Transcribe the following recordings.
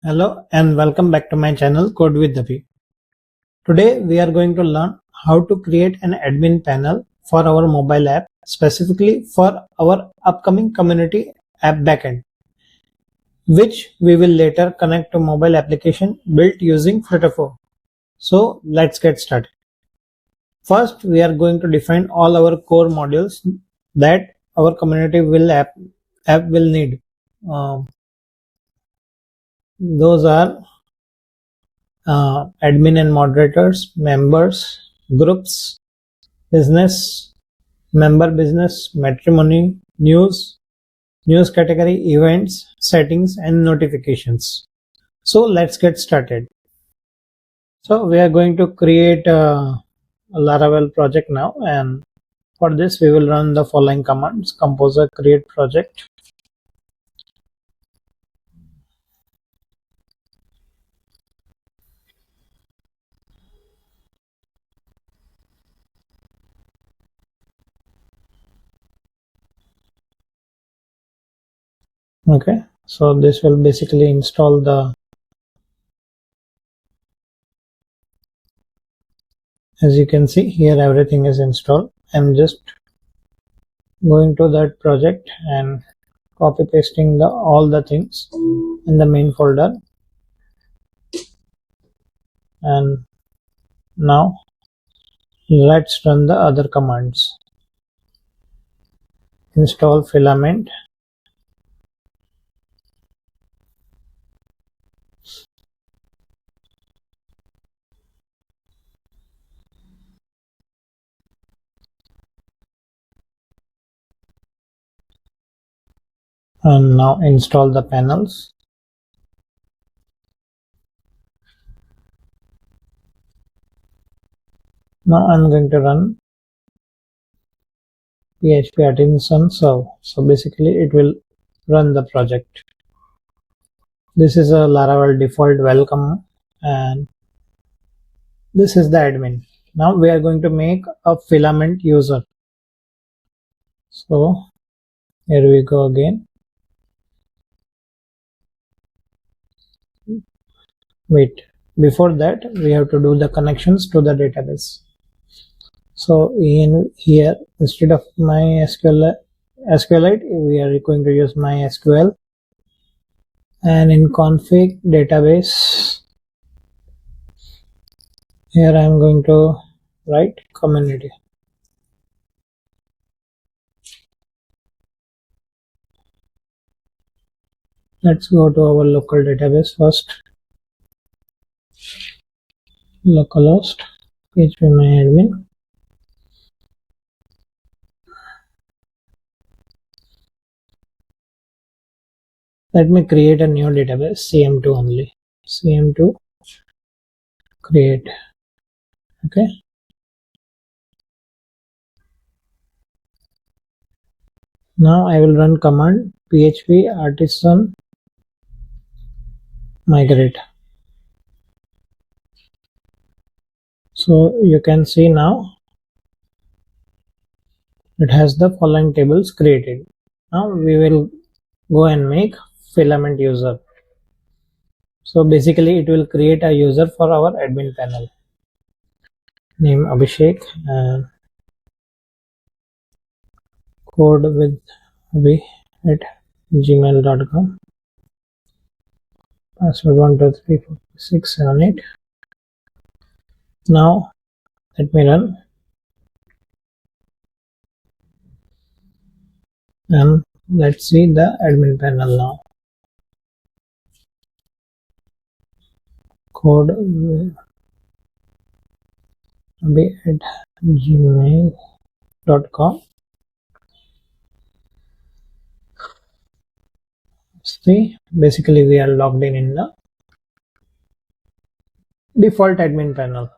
Hello and welcome back to my channel Code with Davi. Today we are going to learn how to create an admin panel for our mobile app, specifically for our upcoming community app backend, which we will later connect to mobile application built using Flutter 4. So let's get started. First, we are going to define all our core modules that our community app will need. Those are admin and moderators, members, groups, business, member business, matrimony, news category, events, settings, and notifications. So let's get started. So we are going to create a Laravel project now, and for this we will run the following commands: composer create project, okay. So this will basically install the, as you can see here, everything is installed. I'm just going to that project and copy pasting all the things in the main folder. And now let's run the other commands. Install filament, and now install the panels. Now I'm going to run PHP artisan serve. So basically it will run the project. This is a Laravel default welcome, and this is the admin. Now we are going to make a filament user. So here we go again. Wait, before that we have to do the connections to the database. So in here, instead of SQLite, we are going to use MySQL, and in config database, here I am going to write community. Let's go to our local database first. Localhost phpMyAdmin. Let me create a new database, CM2 only. CM2 create. Okay. Now I will run command php artisan migrate. So you can see now it has the following tables created. Now we will go and make filament user. So basically it will create a user for our admin panel. Name Abhishek and code with Abhi at gmail.com. Password 12345678. Now let me run, and let's see the admin panel now. Code Abhi at gmail.com. See, basically we are logged in the default admin panel.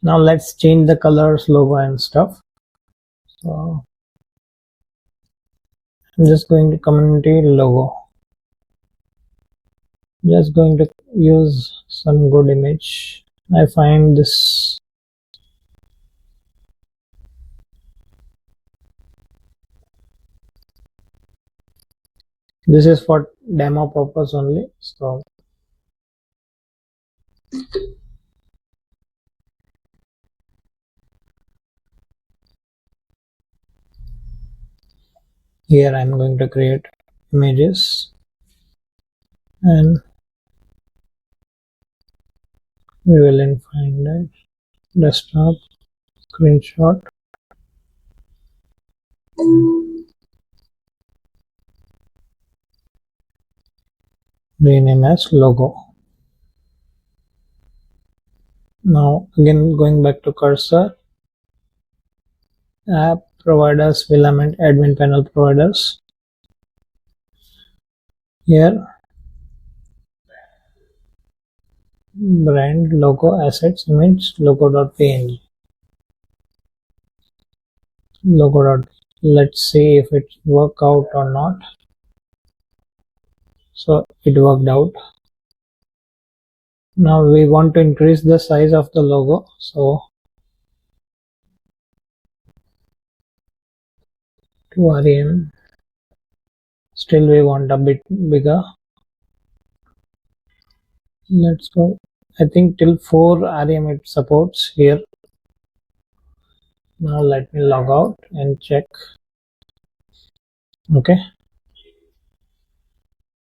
Now let's change the colors, logo and stuff. So I'm just going to community logo. Just going to use some good image. I find this. This is for demo purpose only. So Here I'm going to create images and we will find it desktop screenshot. Rename as logo. Now again going back to cursor, app providers, filament, admin panel providers. Here brand, logo, assets, image, logo.png. Logo. Let's see if it work out or not. So it worked out. Now we want to increase the size of the logo. So to rem, still we want a bit bigger. Let's go. I think till 4 rem it supports here. Now let me log out and check. Okay,